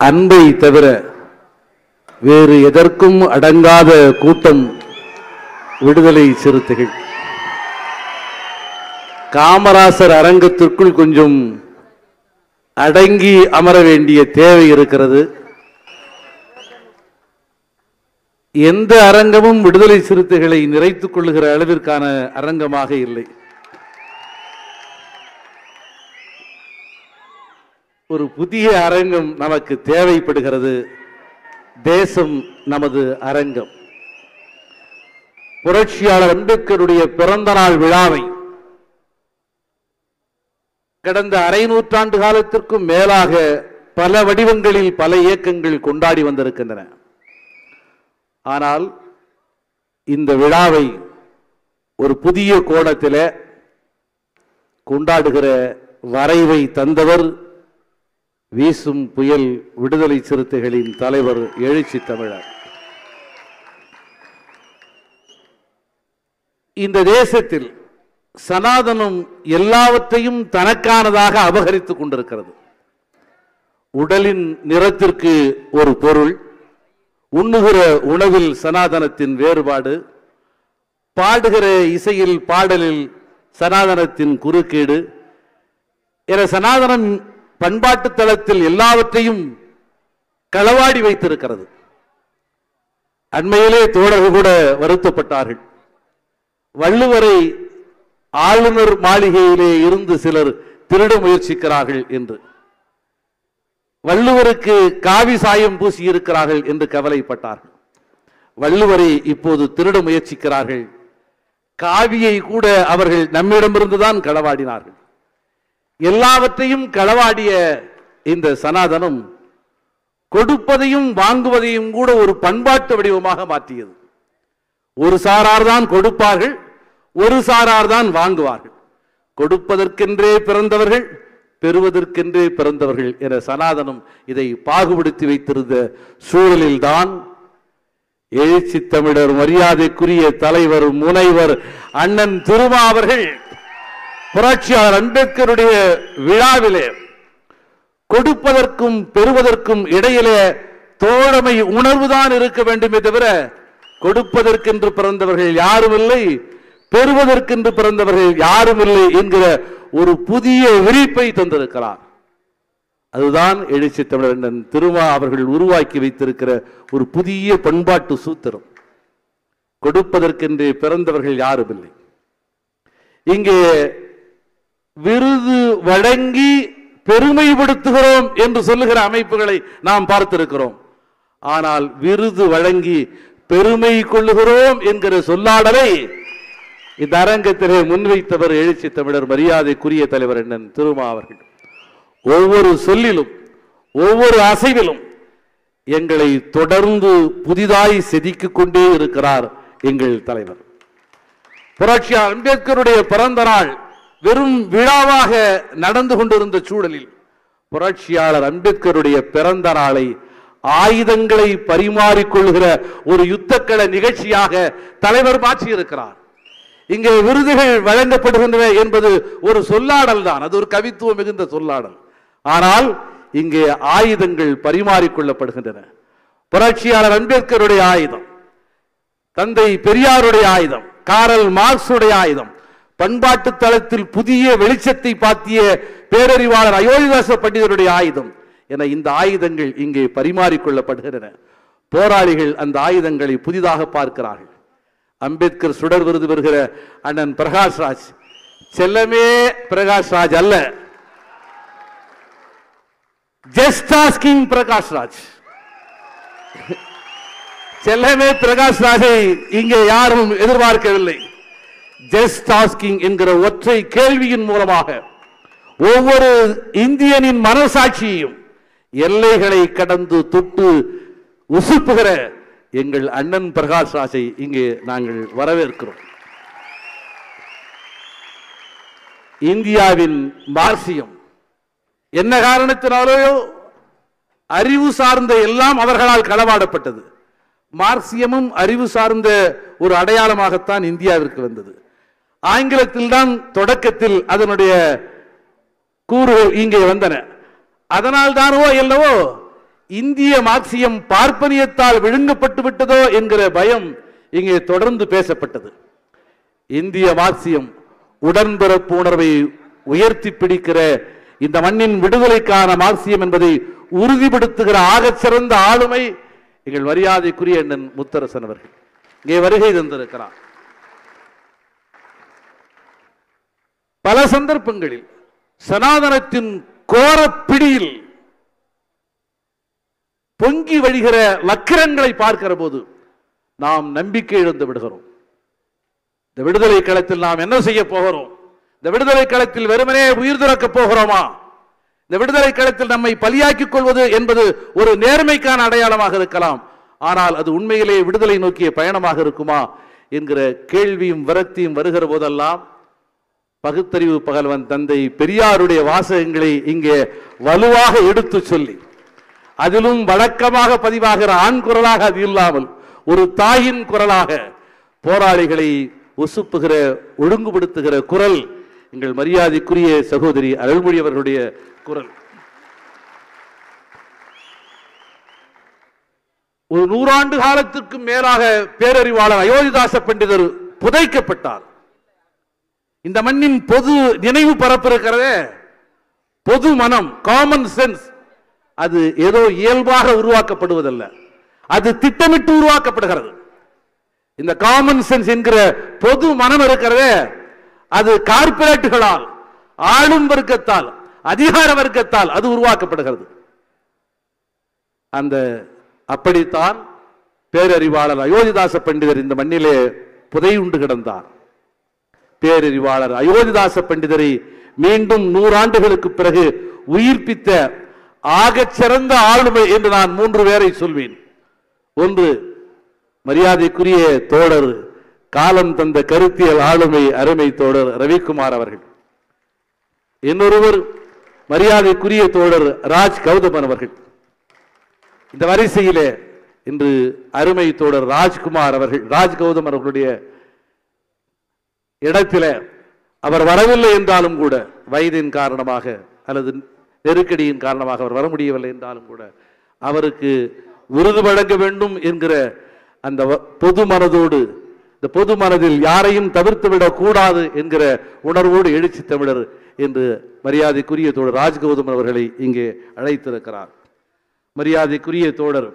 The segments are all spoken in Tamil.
அன்பை தவிர வேறு எதற்கும் அடங்காத கூட்டம் விடுதலை சிறுத்தைகள். காமராசர் அரங்கத்திற்குள் கொஞ்சம் அடங்கி அமர வேண்டிய தேவை இருக்கிறது. எந்த அரங்கமும் விடுதலை சிறுத்தைகளை நிறைத்துக் கொள்ளுகிற அளவிற்கான அரங்கமாக இல்லை. ஒரு புதிய அரங்கம் நமக்கு தேவைப்படுகிறது. தேசம் நமது அரங்கம். புரட்சியாளர் அம்பேத்கருடைய பிறந்த நாள் விழாவை கடந்த அரை நூற்றாண்டு காலத்திற்கும் மேலாக பல வடிவங்களில் பல இயக்கங்கள் கொண்டாடி வந்திருக்கின்றன. ஆனால் இந்த விழாவை ஒரு புதிய கோணத்தில் கொண்டாடுகிற வரைவை தந்தவர் வீசும் புயல் விடுதலை சிறுத்தைகளின் தலைவர் எழுச்சி தமிழர். இந்த தேசத்தில் சனாதனம் எல்லாவற்றையும் தனக்கானதாக அபகரித்துக் கொண்டிருக்கிறது. உடலின் நிறத்திற்கு ஒரு பொருள், உண்ணுகிற உணவில் சனாதனத்தின் வேறுபாடு, பாடுகிற இசையில் பாடலில் சனாதனத்தின் குறுக்கீடு என சனாதனம் பண்பாட்டு தளத்தில் எல்லாவற்றையும் களவாடி வைத்திருக்கிறது. அண்மையிலே தோழர்கள் கூட வருத்தப்பட்டார்கள். வள்ளுவரை ஆளுநர் மாளிகையிலே இருந்து சிலர் திருட முயற்சிக்கிறார்கள் என்று, வள்ளுவருக்கு காவி சாயம் பூசி இருக்கிறார்கள் என்று கவலைப்பட்டார்கள். வள்ளுவரை இப்போது திருட முயற்சிக்கிறார்கள். காவியை கூட அவர்கள் நம்மிடமிருந்துதான் களவாடினார்கள். எல்லாவற்றையும் களவாடிய இந்த சனாதனம் கொடுப்பதையும் வாங்குவதையும் கூட ஒரு பண்பாட்டு வடிவமாக மாற்றியது. ஒரு சாரார் தான் கொடுப்பார்கள், ஒரு சாரார் தான் வாங்குவார்கள். கொடுப்பதற்கென்றே பிறந்தவர்கள், பெறுவதற்கென்றே பிறந்தவர்கள் என சனாதனம் இதை பாகுபடுத்தி வைத்திருந்த சூழலில் தான் எழுச்சி தமிழர் மரியாதைக்குரிய தலைவர் முனைவர் அண்ணன் திருமா அவர்கள் புரட்சியாளர் அம்பேத்கருடைய விழாவிலே கொடுப்பதற்கும் பெறுவதற்கும் இடையிலே தோழமை உணர்வுதான் இருக்க வேண்டுமே தவிர கொடுப்பதற்கென்று பிறந்தவர்கள் யாரும் இல்லை, பெறுவதற்கென்று பிறந்தவர்கள் யாரும் இல்லை என்கிற ஒரு புதிய விரிப்பை தந்திருக்கிறார். அதுதான் எழுச்சி தமிழர் திருமா அவர்கள் உருவாக்கி வைத்திருக்கிற ஒரு புதிய பண்பாட்டு சூத்திரம். கொடுப்பதற்கென்று பிறந்தவர்கள் யாரும் இல்லை. இங்கே விருது வழங்கி பெருமைப்படுத்துகிறோம் என்று சொல்லுகிற அமைப்புகளை நாம் பார்த்திருக்கிறோம். ஆனால் விருது வழங்கி பெருமை கொள்ளுகிறோம் என்கிற சொல்லாடலை இந்த அரங்கத்திலே முன்வைத்தவர் எழுச்சி தமிழர் மரியாதைக்குரிய தலைவர் அண்ணன் திருமா அவர்கள். ஒவ்வொரு சொல்லிலும் ஒவ்வொரு அசைவிலும் எங்களை தொடர்ந்து புதிதாய் செதுக்கிக் கொண்டே இருக்கிறார் எங்கள் தலைவர். புரட்சியாளர் அம்பேத்கருடைய பிறந்த நாள் வெறும் விழாவாக நடந்து கொண்டிருந்த சூழலில் புரட்சியாளர் அம்பேத்கருடைய பிறந்த நாளை ஆயுதங்களை பரிமாறிக்கொள்கிற ஒரு யுத்தக்கள நிகழ்ச்சியாக தலைவர் மாற்றியிருக்கிறார். இங்கே விருதுகள் வழங்கப்படுகின்றன என்பது ஒரு சொல்லாடல் தான், அது ஒரு கவித்துவம் மிகுந்த சொல்லாடல். ஆனால் இங்கே ஆயுதங்கள் பரிமாறிக்கொள்ளப்படுகின்றன. புரட்சியாளர் அம்பேத்கருடைய ஆயுதம், தந்தை பெரியாருடைய ஆயுதம், காரல் மார்க்சுடைய ஆயுதம், பண்பாட்டு தளத்தில் புதிய வெளிச்சத்தை பாத்திய பேரறிவாளர் அயோத்திதாச பண்டிதருடைய ஆயுதம் என இந்த ஆயுதங்கள் இங்கே பரிமாறிக்கொள்ளப்படுகின்றன. போராளிகள் அந்த ஆயுதங்களை புதிதாக பார்க்கிறார்கள். அம்பேத்கர் சுடர் விருது பெறுகிற அண்ணன் பிரகாஷ்ராஜ் செல்லமே பிரகாஷ்ராஜ் அல்ல, ஜஸ்ட் ஆஸ்கிங் பிரகாஷ்ராஜ். செல்லமே பிரகாஷ்ராஜை இங்கே யாரும் எதிர்பார்க்கவில்லை. ஜஸ்ட் ஆஸ்கிங் என்கிற ஒற்றை கேள்வியின் மூலமாக ஒவ்வொரு இந்தியனின் மனசாட்சியையும் எல்லைகளை கடந்து தொட்டு உசுப்புகிற எங்கள் அண்ணன் பிரகாஷ்ராஜை இங்கே நாங்கள் வரவேற்கிறோம். இந்தியாவின் மார்க்சியம் என்ன காரணத்தினாலோ அறிவு சார்ந்த எல்லாம் அவர்களால் களவாடப்பட்டது. மார்க்சியமும் அறிவு சார்ந்த ஒரு அடையாளமாகத்தான் இந்தியாவிற்கு வந்தது. ஆங்கிலத்தில் தான் தொடக்கத்தில் அதனுடைய கூறுகள் இங்கே வந்தன. அதனால் தானோ என்னவோ இந்திய மார்க்சியம் பார்ப்பனியத்தால் விழுங்கப்பட்டு விட்டதோ என்கிற பயம் இங்கே தொடர்ந்து பேசப்பட்டது. இந்திய மார்க்சியம் உடன்பிறப்பு உணர்வை உயர்த்தி பிடிக்கிற இந்த மண்ணின் விடுதலைக்கான மார்க்சியம் என்பதை உறுதிப்படுத்துகிற ஆகச்சிறந்த ஆளுமை எங்கள் மரியாதைக்குரிய அண்ணன் முத்தரசன் அவர்கள் இங்கே வருகை தந்திருக்கிறார். பல சந்தர்ப்பங்களில் சனாதனத்தின் கோரப்பிடியில் பொங்கி வழிகிற வக்கிரங்களை பார்க்கிற போது நாம் நம்பிக்கை இழந்து விடுகிறோம். இந்த விடுதலை களத்தில் நாம் என்ன செய்ய போகிறோம்? இந்த விடுதலை களத்தில் வெறுமனே உயிர் துறக்கப் போகிறோமா? இந்த விடுதலை களத்தில் நம்மை பலியாக்கிக் கொள்வது என்பது ஒரு நேர்மைக்கான அடையாளமாக இருக்கலாம். ஆனால் அது உண்மையிலே விடுதலை நோக்கிய பயணமாக இருக்குமா என்கிற கேள்வியும் விரக்தியும் வருகிற போதெல்லாம் பகுத்தறிவு பகல்வன் தந்தை பெரியாருடைய வாசகங்களை இங்கே வலுவாக எடுத்து சொல்லி, அதிலும் வழக்கமாக பதிவாகிற ஆண் குரலாக அது இல்லாமல் ஒரு தாயின் குரலாக போராளிகளை ஒசுப்புகிற ஒழுங்குபடுத்துகிற குரல் எங்கள் மரியாதைக்குரிய சகோதரி அருள்மொழி அவர்களுடைய குரல். ஒரு 100 ஆண்டு காலத்திற்கு மேலாக பேரறிவாளர் அயோத்திதாச பண்டிதர் புதைக்கப்பட்டார். இந்த மண்ணின் பொது நினைவு பரப்பிருக்கிறதே, பொது மனம், காமன் சென்ஸ், அது ஏதோ இயல்பாக உருவாக்கப்படுவதல்ல, அது திட்டமிட்டு உருவாக்கப்படுகிறது. இந்த காமன் சென்ஸ் என்கிற பொது மனம் இருக்கிறதே, அது கார்ப்பரேட்டுகளால், ஆளும் வர்க்கத்தால், அதிகார வர்க்கத்தால் அது உருவாக்கப்படுகிறது. அந்த அப்படித்தான் பேரறிவாளர் அயோத்திதாச பண்டிதர் இந்த மண்ணிலே புதையுண்டு கிடந்தார். பேரறிவாளர் அயோத்திதாச பண்டிதரை மீண்டும் 100 ஆண்டுகளுக்கு பிறகு உயிர்ப்பித்த ஆகச்சிறந்த ஆளுமை என்று நான் 3 பேரை சொல்வேன். ஒன்று மரியாதைக்குரிய தோழர், காலம் தந்த கருத்தியல் ஆளுமை அருமை தோழர் ரவிக்குமார் அவர்கள். இன்னொருவர் மரியாதைக்குரிய தோழர் ராஜ் கௌதமன் அவர்கள். இந்த வரிசையிலே இன்று அருமை தோழர் ராஜ்குமார் அவர்கள், ராஜ் கௌதம் அவர்களுடைய இடத்தில அவர் வரவில்லை என்றாலும் கூட, வயதின் காரணமாக அல்லது நெருக்கடியின் காரணமாக அவர் வர முடியவில்லை என்றாலும் கூட, அவருக்கு விருது வழங்க வேண்டும் என்கிற அந்த பொது மனதோடு, இந்த பொது மனதில் யாரையும் தவிர்த்துவிடக் கூடாது என்கிற உணர்வோடு எழுச்சி தமிழர் என்று மரியாதைக்குரிய தோழர் ராஜ்கௌதம் அவர்களை இங்கே அழைத்திருக்கிறார். மரியாதைக்குரிய தோழர்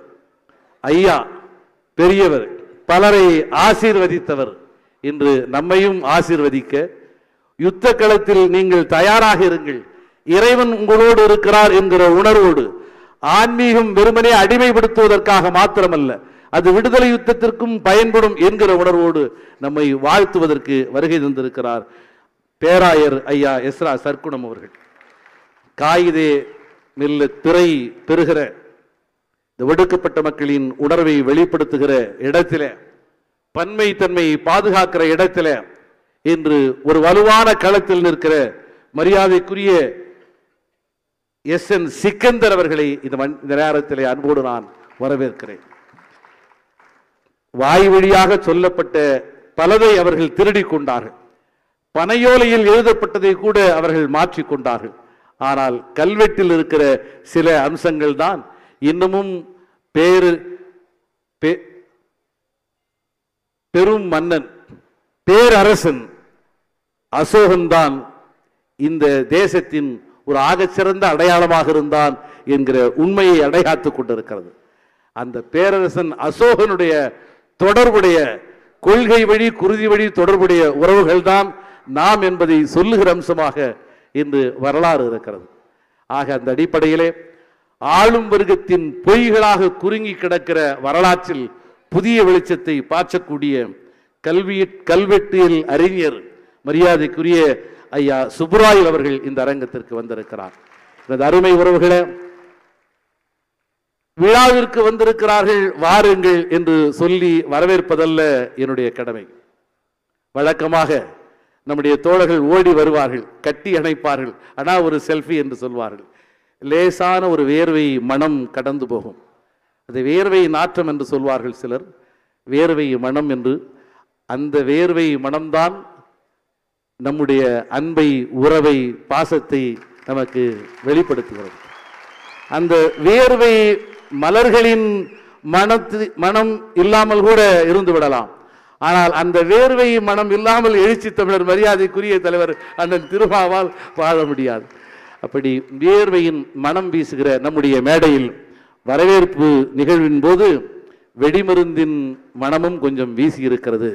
ஐயா பெரியவர், பலரை ஆசீர்வதித்தவர், இன்று நம்மையும் ஆசீர்வதிக்க, யுத்த களத்தில் நீங்கள் தயாராக இருங்கள், இறைவன் உங்களோடு இருக்கிறார் என்கிற உணர்வோடு, ஆன்மீகம் வெறுமனே அடிமைப்படுத்துவதற்காக மாத்திரமல்ல, அது விடுதலை யுத்தத்திற்கும் பயன்படும் என்கிற உணர்வோடு நம்மை வாழ்த்துவதற்கு வருகை தந்திருக்கிறார் பேராயர் ஐயா எஸ்ரா சர்க்குணம் அவர்கள். காயிதே மெல்ல திரை பெறுகிற இந்த ஒடுக்கப்பட்ட மக்களின் உணர்வை வெளிப்படுத்துகிற இடத்தில, பன்மை தன்மையை பாதுகாக்கிற இடத்தில இன்று ஒரு வலுவான களத்தில் நிற்கிற மரியாதைக்குரிய எஸ்.என். சிக்கந்தர் அவர்களை இந்த நேரத்திலே அன்போடு நான் வரவேற்கிறேன். வாய் வழியாக சொல்லப்பட்ட பலதை அவர்கள் திருடிக் கொண்டார்கள். பனையோலையில் எழுதப்பட்டதை கூட அவர்கள் மாற்றிக்கொண்டார்கள். ஆனால் கல்வெட்டில் இருக்கிற சில அம்சங்கள் தான் இன்னமும் பெரும் மன்னன், பேரரசன் அசோகன் தான் இந்த தேசத்தின் ஒரு ஆகச்சிறந்த அடையாளமாக இருந்தான் என்கிற உண்மையை அடையாத்துக் கொண்டிருக்கிறது. அந்த பேரரசன் அசோகனுடைய தொடர்புடைய கொள்கை வழி, குருதி வழி தொடர்புடைய உறவுகள் தான் நாம் என்பதை சொல்லுகிற அம்சமாக இன்று வரலாறு இருக்கிறது. ஆக அந்த அடிப்படையிலே ஆளும் வர்க்கத்தின் பொய்களாக குறுங்கி கிடக்கிற வரலாற்றில் புதிய வெளிச்சத்தை பாய்ச்சக்கூடிய கல்வெட்டியல் அறிஞர் மரியாதைக்குரிய ஐயா சுப்புராயல் அவர்கள் இந்த அரங்கத்திற்கு வந்திருக்கிறார். இந்த அருமை உறவுகளே, விழாவிற்கு வந்திருக்கிறார்கள், வாருங்கள் என்று சொல்லி வரவேற்பதல்ல என்னுடைய கடமை. வழக்கமாக நம்முடைய தோழர்கள் ஓடி வருவார்கள், கட்டி அணைப்பார்கள், ஆனால் ஒரு செல்ஃபி என்று சொல்வார்கள். லேசான ஒரு வேர்வை மனம் கடந்து போகும். அது வேர்வை நாற்றம் என்று சொல்வார்கள் சிலர், வேர்வை மனம் என்று. அந்த வேர்வை மனம்தான் நம்முடைய அன்பை, உறவை, பாசத்தை நமக்கு வெளிப்படுத்துகிறது. அந்த வேர்வை மலர்களின் மனம் இல்லாமல் கூட இருந்து விடலாம். ஆனால் அந்த வேர்வை மனம் இல்லாமல் எழுச்சி தமிழர் மரியாதைக்குரிய தலைவர் அண்ணன் திருமாவால் வாழ முடியாது. அப்படி வேர்வையின் மனம் வீசுகிற நம்முடைய மேடையில் வரவேற்பு நிகழ்வின் போது வெடிமருந்தின் மனமும் கொஞ்சம் வீசி இருக்கிறது.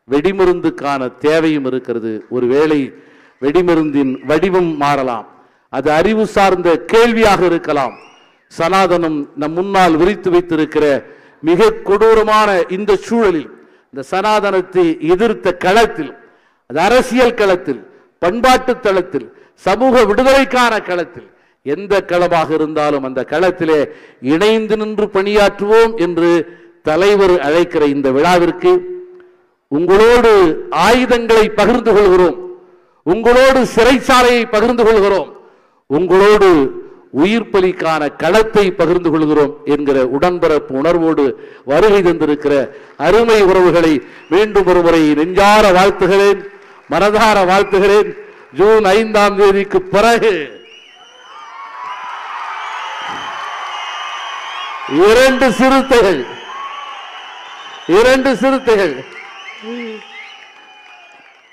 வெடிமருந்துக்கான தேவையும் இருக்கிறது. ஒருவேளை வெடிமருந்தின் வடிவம் மாறலாம். அது அறிவு சார்ந்த கேள்வியாக இருக்கலாம். சனாதனம் நம் முன்னால் விரித்து வைத்திருக்கிற மிக கொடூரமான இந்த சூழலில், இந்த சனாதனத்தை எதிர்த்த களத்தில், அது அரசியல் களத்தில், பண்பாட்டு தளத்தில், சமூக விடுதலைக்கான களத்தில், எந்த களமாக இருந்தாலும் அந்த களத்திலே இணைந்து நின்று பணியாற்றுவோம் என்று தலைவர் அழைக்கிற இந்த விழாவிற்கு உங்களோடு ஆயுதங்களை பகிர்ந்து கொள்கிறோம், உங்களோடு சிறைச்சாலையை பகிர்ந்து கொள்கிறோம், உங்களோடு உயிர் பலிக்கான களத்தை பகிர்ந்து கொள்கிறோம் என்கிற உடன்பரப்பு உணர்வோடு வருகை தந்திருக்கிற அருமை உறவுகளை மீண்டும் ஒருமுறை நெஞ்சார வாழ்த்துகிறேன், மனதார வாழ்த்துகிறேன். ஜூன் 5ஆம் தேதிக்கு பிறகு இரண்டு சிறுத்தைகள்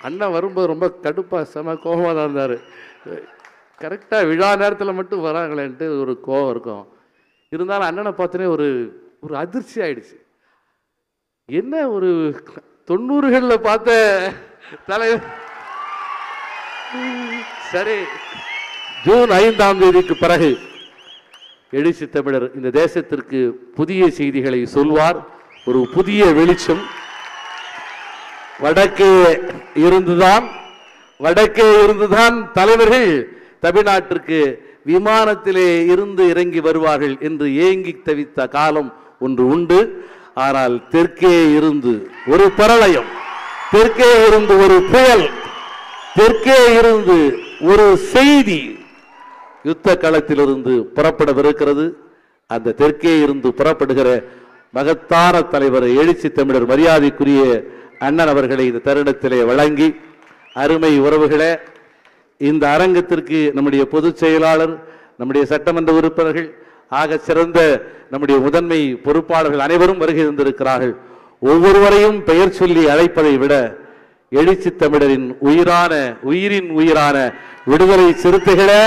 அண்ணன் வரும்போது ரொம்ப கடுப்பா செம கோபமாக தான் இருந்தார். கரெக்டாக விழா நேரத்தில் மட்டும் வராங்களேன்ட்டு ஒரு கோபம் இருக்கும். இருந்தாலும் அண்ணனை பார்த்தோன்னே ஒரு அதிர்ச்சி ஆயிடுச்சு. என்ன ஒரு 90களில் பார்த்த தலைவர். சரி, ஜூன் 5ஆம் தேதிக்கு பிறகு எழுச்சி தமிழர் இந்த தேசத்திற்கு புதிய செய்திகளை சொல்வார். ஒரு புதிய வெளிச்சம் வடக்கே இருந்துதான் தலைவர்கள் தமிழ்நாட்டிற்கு விமானத்திலே இருந்து இறங்கி வருவார்கள் என்று ஏங்கி தவித்த காலம் ஒன்று உண்டு. ஆனால் தெற்கே இருந்து ஒரு பிரளயம், தெற்கே இருந்து ஒரு புயல், தெற்கே இருந்து ஒரு செய்தி யுத்த களத்திலிருந்து புறப்படவிருக்கிறது. அந்த தெற்கே இருந்து புறப்படுகிற மகத்தான தலைவர் எழுச்சி தமிழர் மரியாதைக்குரிய அண்ணன் அவர்களை இந்த தருணத்திலே வழங்கி, அருமை உறவுகளே, இந்த அரங்கத்திற்கு நம்முடைய பொதுச் செயலாளர், நம்முடைய சட்டமன்ற உறுப்பினர்கள், ஆக சிறந்த நம்முடைய முதன்மை பொறுப்பாளர்கள் அனைவரும் வருகை தந்திருக்கிறார்கள். ஒவ்வொருவரையும் பெயர் சொல்லி அழைப்பதை விட எழுச்சி தமிழரின் உயிரின் உயிரான விடுதலை சிறுத்தைகளே